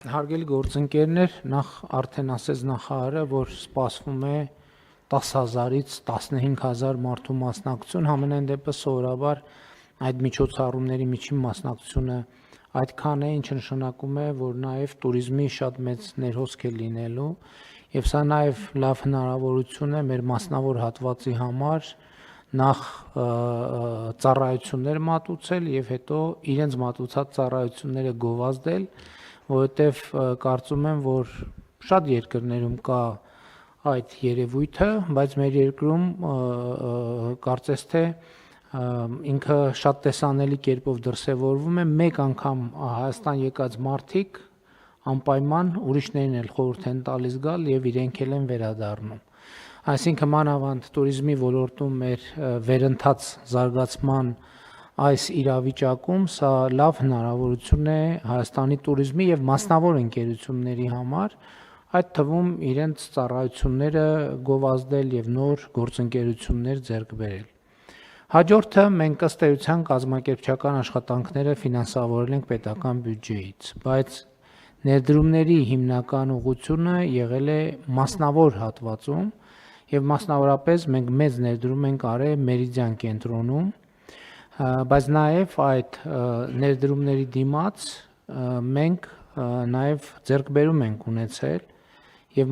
Հարգելի գործընկերներ, նախ արդեն ասեց նախարարը, որ սպասվում է 10,000-ից 15,000 մարդու մասնակցություն, համենայն դեպս սովորաբար այդ միջոցառումների միջին մասնակցությունը այդքան է, ինչը նշանակում է, որ նաև туриզմի շատ մեծ ներհոսք է լինելու, եւ սա նաև լավ հնարավորություն է մեր մասնավոր հատվածի համար նախ ծառայություններ մատուցել եւ հետո իրենց մատուցած ծառայությունները գովազդել, որովհետեւ կարծում եմ, որ շատ երկրներում կա այդ երևույթը, բայց մեր երկրում կարծես թե ինքը շատ տեսանելի կերպով դրսևորվում է, մեկ անգամ Հայաստան եկած մարդիկ անպայման ուրիշներին էլ խորհուրդ են տալիս գալ եւ իրենք էլ են վերադառնում։ Այսինքն մանավանդ туриզմի ոլորտում մեր վերընթաց զարգացման այս իրավիճակում սա լավ հնարավորություն է Հայաստանի туриզմի եւ մասնավոր ընկերությունների համար, այդ թվում իրենց ծառայությունները գովազդել եւ նոր գործընկերություններ ձեռք բերել։ Հաջորդը մենք ըստ էության կազմակերպչական աշխատանքները ֆինանսավորել ենք պետական բյուջեից, բայց ներդրումների հիմնական ուղղությունը եղել է մասնավոր հատվածում եւ մասնավորապես մենք մեծ ներդրում ենք արել Մերիդիան կենտրոնում, բայց նաեւ այդ ներդրումների դիմաց մենք նաեւ ձեռքբերում ենք ունեցել եւ